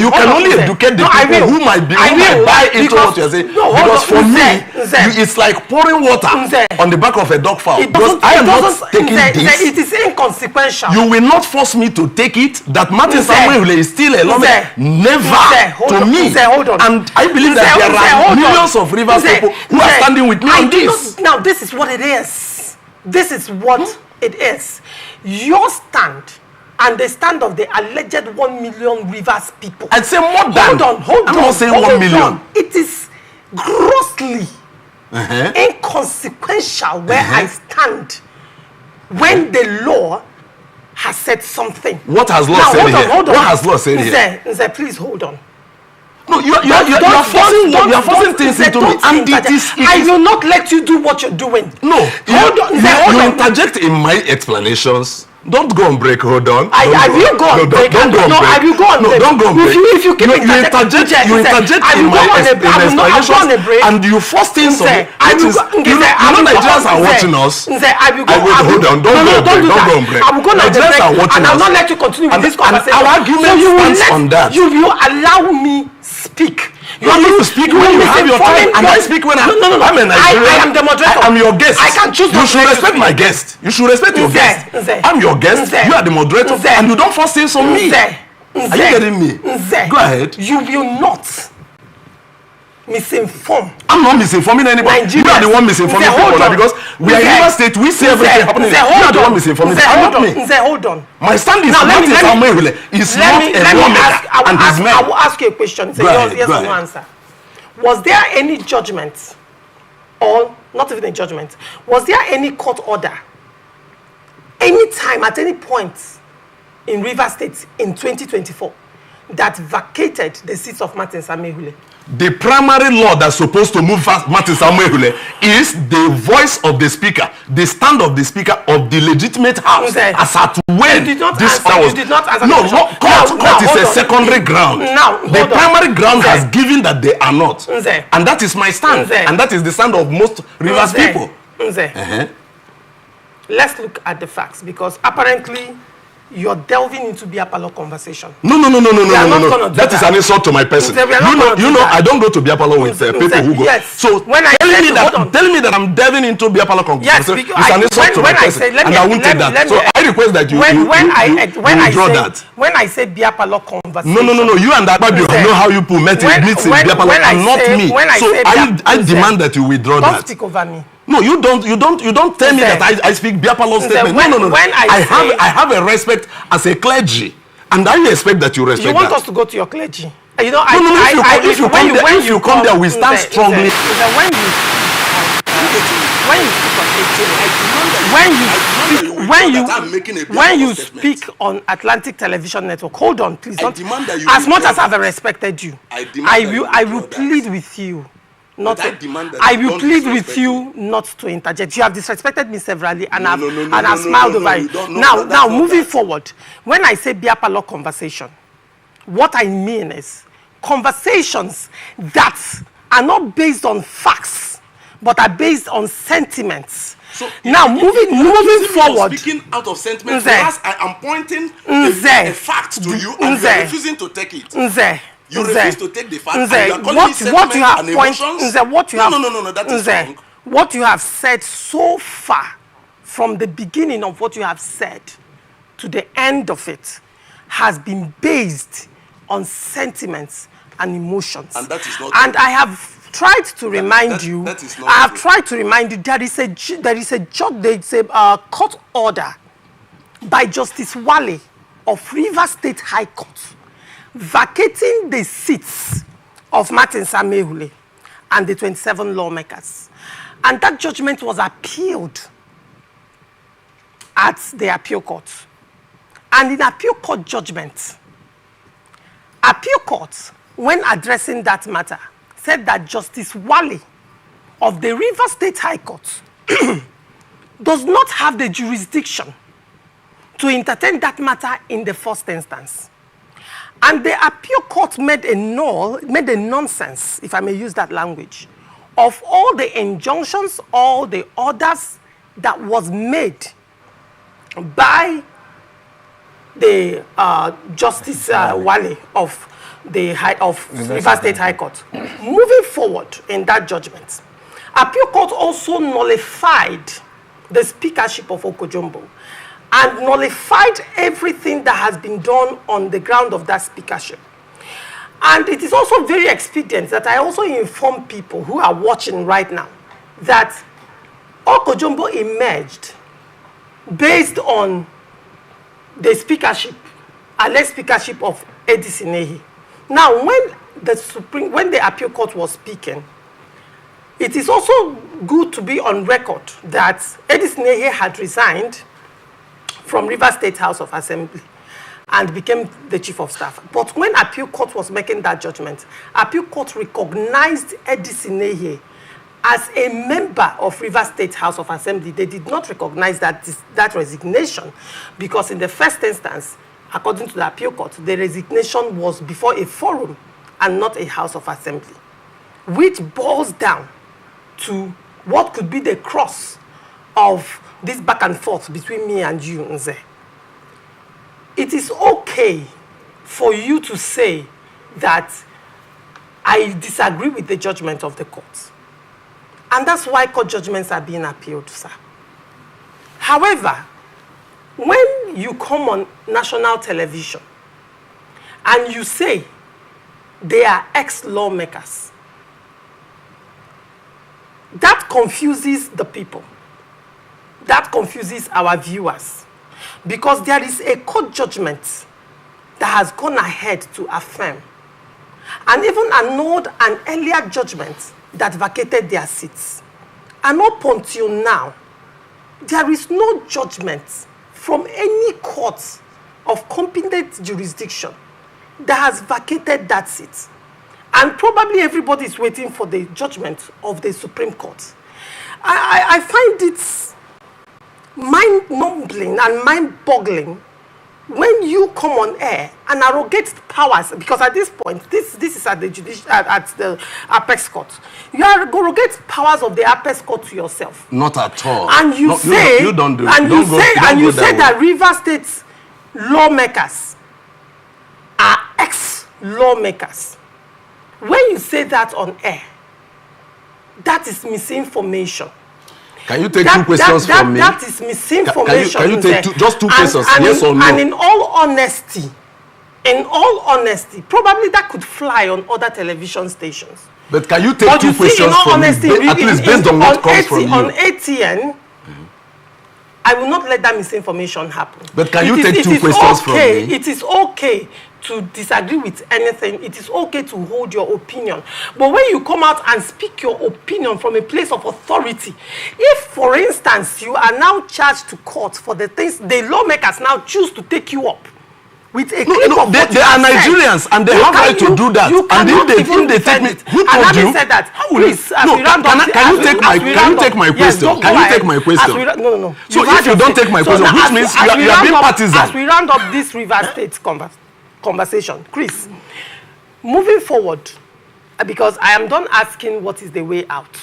you can only educate the people who might buy into what you're saying. Because for me, it's like pouring water on the back of a dog fowl. Because I am not taking this. It is inconsequential. You will not force me to take it that Martin Samuel is still a lawmaker. Never to me. And I believe that there are millions of Rivers people who are standing with me on this. Now, this is what it is. This is what it is. Your stand and the stand of the alleged 1 million Rivers people. I'd say more than. Hold on. I'm not saying 1 million. It is grossly inconsequential where I stand when the law has said something. What has law said here? What has law said here? Nze, please hold on. No, you are forcing things into me. And I will not let you do what you're doing. No, hold on. You interject in my explanations. Don't go and break. Hold on. I will go and break. Don't go and break. I will go and break. Don't go and break. If you interject in my explanations and you force things on me. You know Nigerians are watching us. I will hold on. Don't go and break. I will go and Nigerians are watching us. And I will not let you continue with this conversation. Our argument stands on that. You will allow me speak. You speak when you have your time, and I speak when I'm a Nigerian. I am the moderator. I'm your guest. I can choose. You should respect my guest. You should respect your guest. I'm your guest. You are the moderator, and you don't force things on me. Are you getting me? Go ahead. You will not misinform. I'm not misinforming anybody. You are the one misinforming people because we are in Rivers State. We see everything happening. You are the one misinforming. I'm not me. Hold on. My stand is not Samuel. It's not a lawmaker and his men. I will ask you a question. Yes or no answer. Was there any judgment, or not even a judgment? Was there any court order, any time at any point in Rivers State in 2024 that vacated the seats of Martin Samuel? The primary law that's supposed to move Martin Samuel is the voice of the speaker, the stand of the speaker of the legitimate house. As at when this was. You did not answer. No, court is a secondary ground. The primary ground has given that they are not. And that is my stand. And that is the stand of most Rivers people. Let's look at the facts, because apparently you're delving into Biapalo conversation. No. That is an insult to my person. You know, I don't go to Biapalo with people who go. Yes. So telling me that I'm delving into Biapalo conversation is an insult to my person, and I won't take that. So I request that you withdraw that. When I say Biapalo conversation. No. You and Akpabio know how you meet in Biapalo, and not me. So I demand that you withdraw that. Don't speak over me. No, you don't tell me that I speak Biapalo statement. No. I have a respect as a clergy, and I expect that you respect that. You want us to go to your clergy? You know, if you come there, we stand strongly. When you speak on Atlantic Television Network, hold on, please. As much as I've respected you, I will plead with you. I will plead with you not to interject. You have disrespected me severally, and I've smiled over it. Now, moving forward, when I say Biapalo conversation, what I mean is conversations that are not based on facts, but are based on sentiments. So now, moving forward, speaking out of sentiments, whereas I am pointing a fact to you, and you are refusing to take it. You refuse to take the fact, and you are calling me sentiment and emotions? That is wrong. What you have said so far, from the beginning of what you have said to the end of it, has been based on sentiments and emotions. And that is not and true. I have tried to remind you, there is a court order by Justice Wale of Rivers State High Court vacating the seats of Martin Samuel and the 27 lawmakers. And that judgment was appealed at the appeal court. And in appeal court judgment, appeal court, when addressing that matter, said that Justice Wale of the Rivers State High Court does not have the jurisdiction to entertain that matter in the first instance. And the appeal court made a nonsense, if I may use that language, of all the injunctions, all the orders that was made by the Justice Wale of Rivers State High Court. Moving forward in that judgment, appeal court also nullified the speakership of Okojombo and nullified everything that has been done on the ground of that speakership. And it is also very expedient that I also inform people who are watching right now that Okojombo emerged based on the speakership, alleged speakership of Edis Inehi. Now, when the appeal court was speaking, it is also good to be on record that Edis Inehi had resigned from Rivers State House of Assembly and became the chief of staff. But when appeal court was making that judgment, appeal court recognized Edis Inehi as a member of Rivers State House of Assembly. They did not recognize that resignation, because in the first instance, according to the appeal court, the resignation was before a forum and not a House of Assembly, which boils down to what could be the cross of this back and forth between me and you, Nze. It is okay for you to say that I disagree with the judgment of the court. And that's why court judgments are being appealed, sir. However, when you come on national television and you say they are ex-lawmakers, that confuses the people. That confuses our viewers. Because there is a court judgment that has gone ahead to affirm and even annulled an earlier judgment that vacated their seats. And up until now, there is no judgment from any court of competent jurisdiction that has vacated that seat. And probably everybody is waiting for the judgment of the Supreme Court. I find it mind-numbing and mind-boggling when you come on air and arrogate powers, because at this point, this is at the apex court. You arrogate powers of the apex court to yourself. Not at all. And you say, you don't do, and you say that Rivers State lawmakers are ex-lawmakers. When you say that on air, that is misinformation. Can you take two questions from me? That is misinformation. Can you take just two questions, yes or no? And in all honesty, probably that could fly on other television stations. But can you take two questions from me, at least based on what comes from you? On ATN, I will not let that misinformation happen. But can you take two questions from me? It is okay to disagree with anything. It is okay to hold your opinion. But when you come out and speak your opinion from a place of authority, if, for instance, you are now charged to court for the things the lawmakers now choose to take you up with a clip of what they are Nigerians and they have right to do that. And if they take me, who told you? Please, can you take my question? Can you take my question? No. So if you don't take my question, which means you are being partisan. As we round up this Rivers State conversation, Chris, moving forward, because I am done asking what is the way out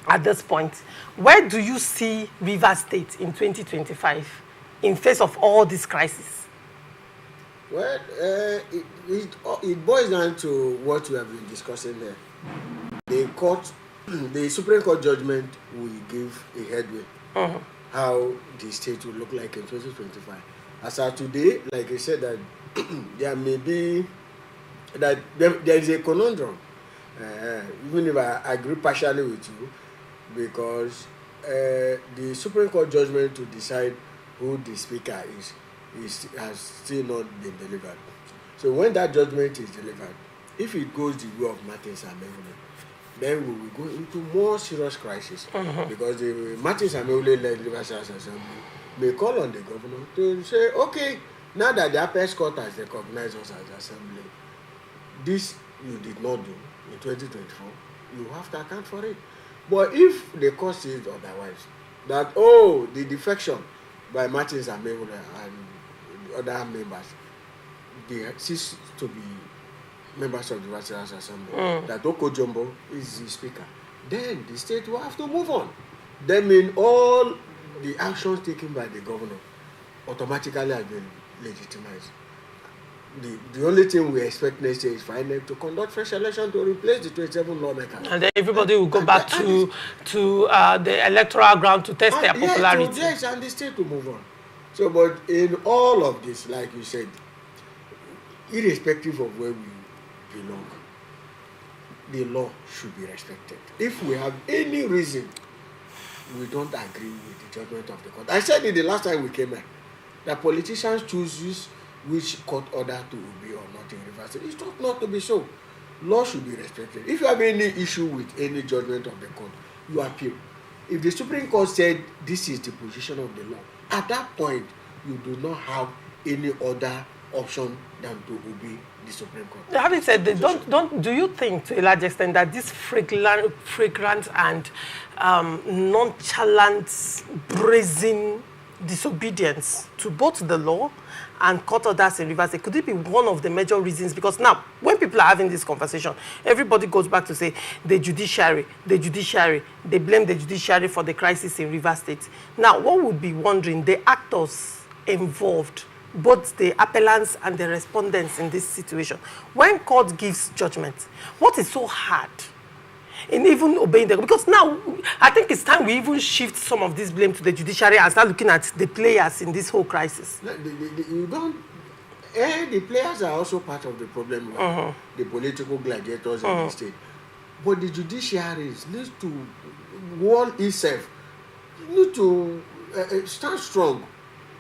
at this point, where do you see Rivers State in 2025 in face of all this crisis? Well, it boils down to what we have been discussing there. The Supreme Court judgment will give a headway how the state will look like in 2025. As of today, like I said, that there may be that there is a conundrum. Even if I agree partially with you, because the Supreme Court judgment to decide who the speaker is has still not been delivered. So when that judgment is delivered, if it goes the way of Martins Ameule, then we will go into more serious crisis, because the Martins Ameule led Rivers State Assembly may call on the governor to say, okay, now that the apex court has recognized us as assembly, this you did not do in 2024, you have to account for it. But if the court says otherwise, that the defection by Martins Ameule and other members, they cease to be members of the Rivers State Assembly, that Oko Jumbo is the speaker, then the state will have to move on. That means all the actions taken by the governor automatically have been legitimized. The only thing we expect next year is for INEC to conduct fresh election to replace the 27 lawmakers. And then everybody will go back to the electoral ground to test their popularity. Yes, and the state will move on. So, but in all of this, like you said, irrespective of where we belong, the law should be respected. If we have any reason we don't agree with the judgment of the court, I said it the last time we came here, that politicians choose which court order to obey or not in Rivers State. It's not to be so. Law should be respected. If you have any issue with any judgment of the court, you appeal. If the Supreme Court said this is the position of the law, at that point, you do not have any other option than to obey the Supreme Court. Having said that, do you think to a large extent that this flagrant and nonchalant, brazen disobedience to both the law and court orders in Rivers State, could it be one of the major reasons? Because now, when people are having this conversation, everybody goes back to say the judiciary, they blame the judiciary for the crisis in Rivers State. Now, one would be wondering, the actors involved, both the appellants and the respondents in this situation, when court gives judgment, what is so hard in even obeying them? Because now, I think it's time we even shift some of this blame to the judiciary and start looking at the players in this whole crisis. The players are also part of the problem, the political gladiators in the state. But the judiciary needs to wall itself, need to stand strong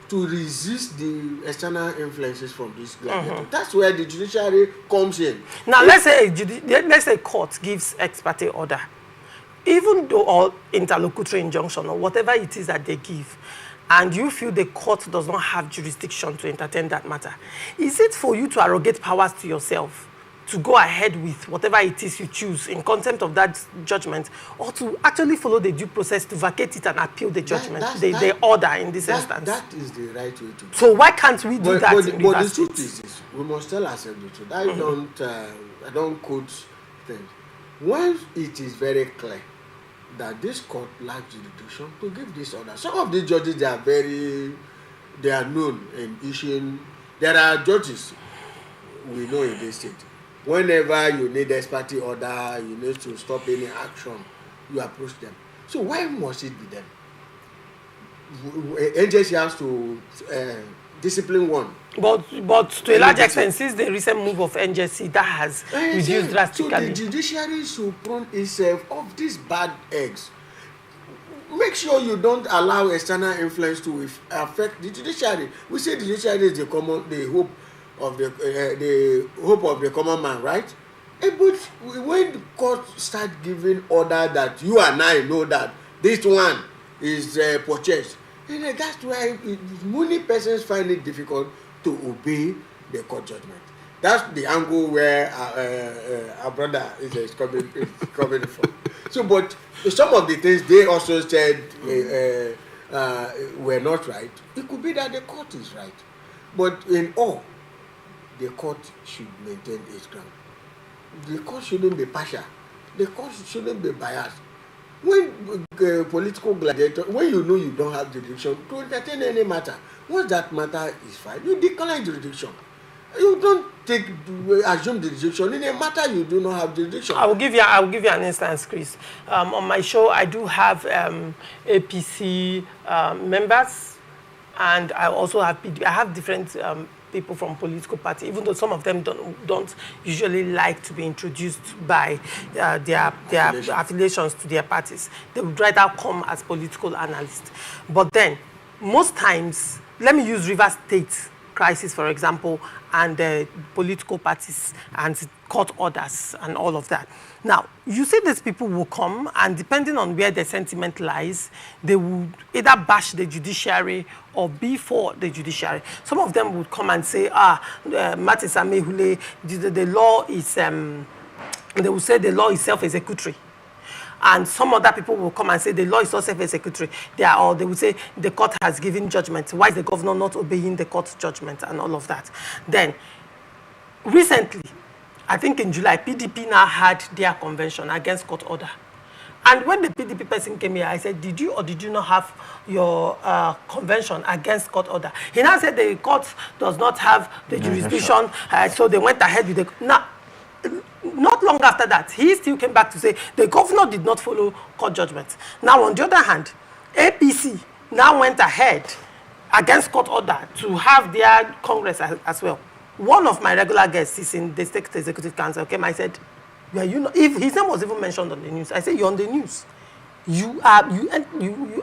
to resist the external influences from this gladiator. That's where the judiciary comes in. Now, let's say court gives ex parte order, even though or interlocutory injunction or whatever it is that they give, and you feel the court does not have jurisdiction to entertain that matter. Is it for you to arrogate powers to yourself, to go ahead with whatever it is you choose in contempt of that judgment, or to actually follow the due process to vacate it and appeal the judgment, the order in this instance? That is the right way to do. So why can't we do that in But Rivers the truth State? is this, we must tell ourselves the truth. I don't quote things. When it is very clear that this court lacks jurisdiction to give this order. Some of these judges, they are known in issuing. There are judges we know in this state. Whenever you need ex parte order, you need to stop any action, you approach them. So why must it be them? NJC has to discipline one. But to a large extent, since the recent move of NJC, that has reduced drastically. So the judiciary should prune itself of these bad eggs. Make sure you don't allow external influence to affect the judiciary. We say the judiciary is the hope of the common man, right? But when the court start giving order that you and I know that this one is purchased, and that's why many persons find it difficult to obey the court judgment. That's the angle where our brother is coming from. So, but some of the things they also said were not right. It could be that the court is right, but in all, the court should maintain its ground. The court shouldn't be partial. The court shouldn't be biased. When political gladiator, when you know you don't have jurisdiction to entertain any matter, once that matter is filed, you decline jurisdiction. You don't assume jurisdiction in a matter you do not have jurisdiction. I will give you an instance, Chris. On my show, I do have APC members, and I also have PDP. I have different people from political party, even though some of them don't usually like to be introduced by their affiliations to their parties. They would rather come as political analysts. But then, most times, let me use Rivers State crisis, for example, and political parties and court orders and all of that. Now, you say these people will come, and depending on where their sentiment lies, they would either bash the judiciary or be for the judiciary. Some of them would come and say, Martin Samehule, the law is, they will say the law is self-executory. And some other people will come and say the law is not self-executory. They will say the court has given judgment. Why is the governor not obeying the court's judgment and all of that? Then, recently, I think in July, PDP now had their convention against court order. And when the PDP person came here, I said, did you or did you not have your convention against court order? He now said the court does not have the jurisdiction, so they went ahead with the... Now, not long after that, he still came back to say the governor did not follow court judgment. Now, on the other hand, APC now went ahead against court order to have their Congress as well. One of my regular guests is in the State Executive Council. Okay, I said, if his name was even mentioned on the news, I said, you're on the news. You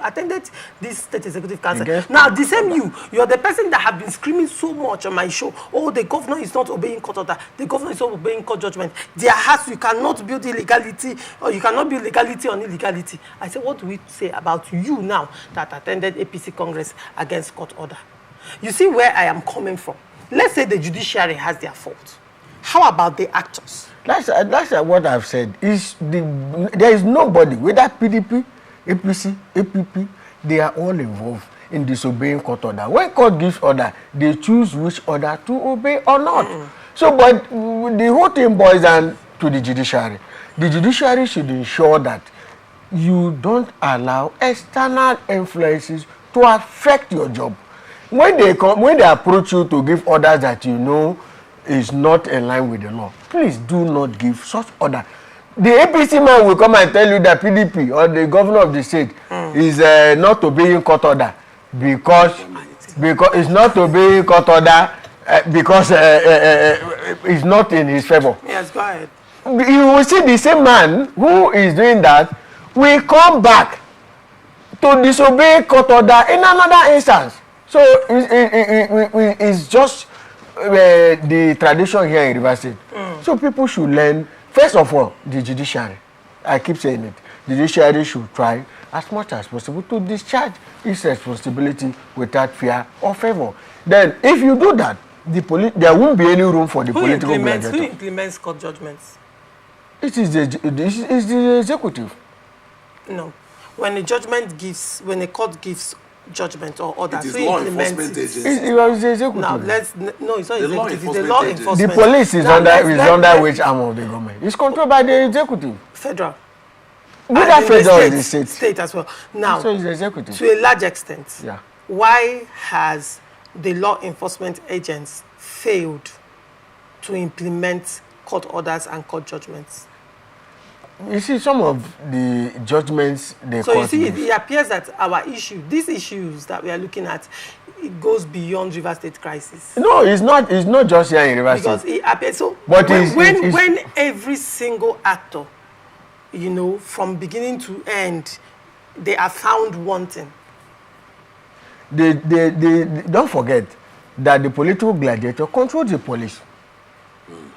attended this state executive council. Now, the same you're the person that have been screaming so much on my show. Oh, the governor is not obeying court order. The governor is not obeying court judgment. You cannot build illegality, or you cannot build legality on illegality. I said, what do we say about you now that attended APC Congress against court order? You see where I am coming from. Let's say the judiciary has their fault. How about the actors? That's what I've said. There is nobody, whether PDP, APC, APP, they are all involved in disobeying court order. When court gives order, they choose which order to obey or not. So, but the whole thing boils down to the judiciary. The judiciary should ensure that you don't allow external influences to affect your job. When they approach you to give orders that you know is not in line with the law, please do not give such order. The APC man will come and tell you that PDP or the governor of the state is not obeying court order because it's not obeying court order because it's not in his favor. Yes, go ahead. You will see the same man who is doing that will come back to disobey court order in another instance. So it's just the tradition here in Rivers State. So people should learn, first of all, the judiciary. I keep saying it. The judiciary should try as much as possible to discharge its responsibility without fear or favor. Then, if you do that, there won't be any room for the political gladiator. Who implements court judgments? It is the executive. No. When a court gives judgment or orders, it is law enforcement agency. It was the executive. Now, it's not executive, it's the law enforcement. The police is under which arm of the government? It's controlled by the executive. Federal. Whether federal or the state. State as well. Now, so it's the executive. To a large extent, yeah. Why has the law enforcement agents failed to implement court orders and court judgments? You see, some of the judgments they So you see, it appears that these issues that we are looking at, it goes beyond Rivers State crisis. No, it's not just here in Rivers State. Because it appears so. But when every single actor, from beginning to end, they are found wanting. They don't forget that the political gladiator controls the police.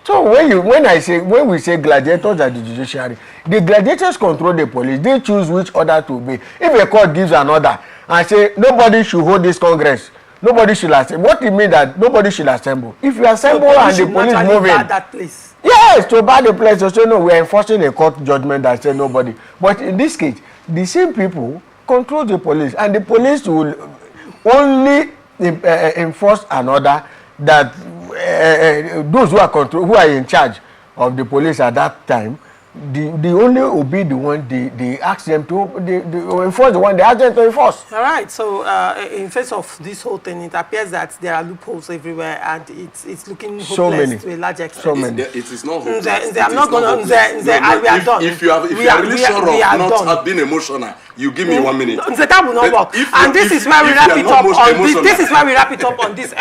So when we say gladiators are the judiciary, the gladiators control the police. They choose which order to obey. If a court gives an order and say nobody should hold this Congress, nobody should assemble. What it means that nobody should assemble? If you assemble and the police move in, that place. Yes, to bar the place to say no, we are enforcing a court judgment that says nobody. But in this case, the same people control the police, and the police will only enforce an order that those who are in charge of the police at that time, they only obey the one they ask them to enforce the one they ask them to enforce. All right. So in face of this whole thing, it appears that there are loopholes everywhere, and it's looking hopeless to a large extent. So many. It is not hopeless. I'm not going to. We are done. If you are really sure of not being emotional, you give me 1 minute. That will not work. And this is where we wrap it up on this. This is where we wrap it up on this.